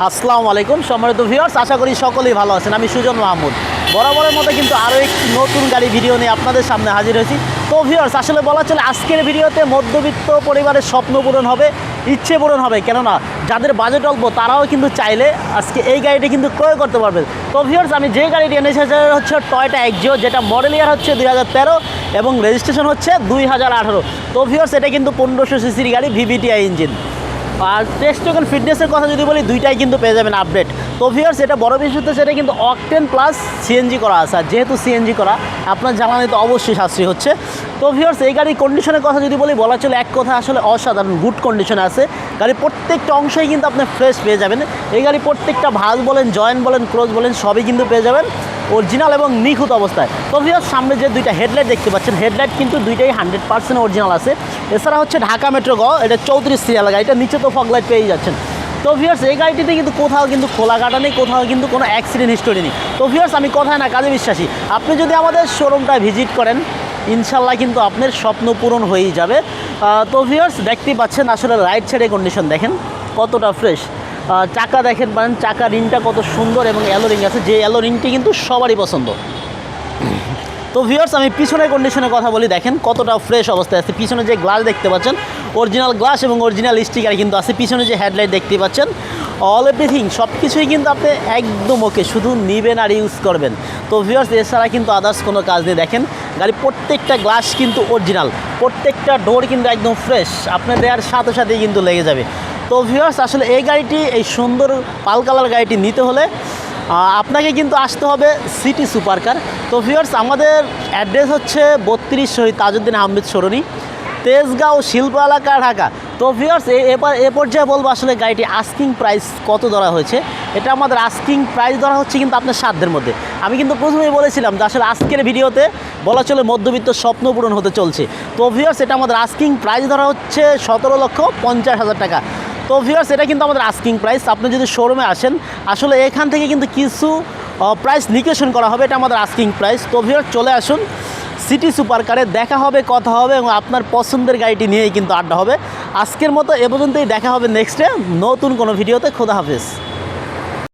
আসসালামু আলাইকুম সম্মানিত ভিউয়ার্স, আশা করি সকলেই ভালো আছেন। আমি সুজন মাহমুদ বরাবরের মতো কিন্তু আরও একটি নতুন গাড়ি ভিডিও নিয়ে আপনাদের সামনে হাজির হয়েছি। তো ভিউয়ার্স, আসলে বলা চলে আজকের ভিডিওতে মধ্যবিত্ত পরিবারের স্বপ্ন পূরণ হবে, ইচ্ছে পূরণ হবে। কেননা যাদের বাজেট অল্প তারাও কিন্তু চাইলে আজকে এই গাড়িটি কিন্তু ক্রয় করতে পারবেন। তো ভিউয়ার্স, আমি যে গাড়িটি এনেছি সেটা হচ্ছে টয়োটা এক্সিও, যেটা মডেল ইয়ার হচ্ছে 2013 এবং রেজিস্ট্রেশন হচ্ছে 2018। তো ভিউয়ার্স, এটা কিন্তু 1500 সিসির গাড়ি, ভিভিটিআই ইঞ্জিন। আর টেস্ট টোকেন ফিটনেসের কথা যদি বলি, দুইটাই কিন্তু পেয়ে যাবেন আপডেট। তো ভিউয়ার্স, এটা বড় বিষয় হচ্ছে সেটা কিন্তু অকটেন প্লাস সিএনজি করা আছে। আর যেহেতু সিএনজি করা, আপনার জ্বালানি তো অবশ্যই সাশ্রয়ী হচ্ছে। তো ভিউয়ার্স, এই গাড়ির কন্ডিশনের কথা যদি বলি, বলা চলে এক কথা আসলে অসাধারণ গুড কন্ডিশনে আছে। গাড়ির প্রত্যেকটা অংশই কিন্তু আপনি ফ্রেশ পেয়ে যাবেন। এই গাড়ি প্রত্যেকটা ভাঁজ বলেন, জয়েন্ট বলেন, ক্রোজ বলেন, সবই কিন্তু পেয়ে যাবেন অরিজিনাল এবং নিখুঁত অবস্থায়। তো ভিউয়ার্স, সামনে যে দুইটা হেডলাইট দেখতে পাচ্ছেন, হেডলাইট কিন্তু দুইটাই 100% অরিজিনাল আছে। এছাড়া হচ্ছে ঢাকা মেট্রো গ, এটা 34 সিরিয়াল গাড়িটা, নিচে তো ফগ লাইট পেয়ে যাচ্ছেন। তো ভিউয়ার্স, এই গাড়িটিতে কিন্তু কোথাও কিন্তু খোলা কাটা নেই, কোথাও কিন্তু কোনো অ্যাক্সিডেন্ট হিস্টোরি নেই। তো ভিউয়ার্স, আমি কথায় না কাজে বিশ্বাসী। আপনি যদি আমাদের শোরুমটা ভিজিট করেন, ইনশাল্লাহ কিন্তু আপনার স্বপ্ন পূরণ হয়েই যাবে। তো ভিউয়ার্স, দেখতেই পাচ্ছেন আসলে রাইট সাইডে কন্ডিশন দেখেন কতটা ফ্রেশ। চাকা দেখেন, চাকা রিংটা কত সুন্দর এবং অ্যালো রিং আছে, যে অ্যালো রিংটি কিন্তু সবারই পছন্দ। তো ভিউয়ার্স, আমি পিছনের কন্ডিশনের কথা বলি, দেখেন কতটা ফ্রেশ অবস্থায় আছে। পিছনে যে গ্লাস দেখতে পাচ্ছেন অরিজিনাল গ্লাস এবং অরিজিনাল স্টিকার কিন্তু আছে। পিছনে যে হেডলাইট দেখতে পাচ্ছেন, অল এভরিথিং সব কিছুই কিন্তু আপনি একদম ওকে, শুধু নেবেন আর ইউজ করবেন। তো ভিউয়ার্স, এছাড়া কিন্তু আদার্স কোনো কাজ নেই। দেখেন গাড়ি প্রত্যেকটা গ্লাস কিন্তু অরিজিনাল, প্রত্যেকটা ডোর কিন্তু একদম ফ্রেশ, আপনার দেওয়ার সাথে সাথেই কিন্তু লেগে যাবে। তো ভিউয়ার্স, আসলে এই গাড়িটি, এই সুন্দর পাল কালার গাড়িটি নিতে হলে আপনাকে কিন্তু আসতে হবে সিটি সুপার কার। তো ভিউয়ার্স, আমাদের অ্যাড্রেস হচ্ছে 32 শহীদ তাজউদ্দিন আহমেদ সরণি, তেজগাঁও শিল্প এলাকা, ঢাকা। তো ভিউয়ার্স, এ পর্যায়ে বলবো আসলে গাড়িটি আস্কিং প্রাইস কত ধরা হয়েছে। এটা আমাদের আস্কিং প্রাইস ধরা হচ্ছে কিন্তু আপনার সাধ্যের মধ্যে। আমি কিন্তু প্রথমেই বলেছিলাম যে আসলে আজকের ভিডিওতে বলা চলে মধ্যবিত্ত স্বপ্ন পূরণ হতে চলছে। তো ভিউয়ার্স, এটা আমাদের আস্কিং প্রাইস ধরা হচ্ছে 17,50,000 টাকা। তো ভিউয়ার্স, এটা কিন্তু আমাদের আস্কিং প্রাইস। আপনি যদি শোরুমে আসেন, আসলে এখান থেকে কিন্তু কিছু প্রাইস নিকেশন করা হবে, এটা আমাদের আস্কিং প্রাইস। তো ভিউয়ার্স, চলে আসুন সিটি সুপার কারে, দেখা হবে, কথা হবে এবং আপনার পছন্দের গাড়িটি নিয়েই কিন্তু আড্ডা হবে। আজকের মতো এ পর্যন্তই, দেখা হবে নেক্সটে নতুন কোনো ভিডিওতে। খোদা হাফেজ।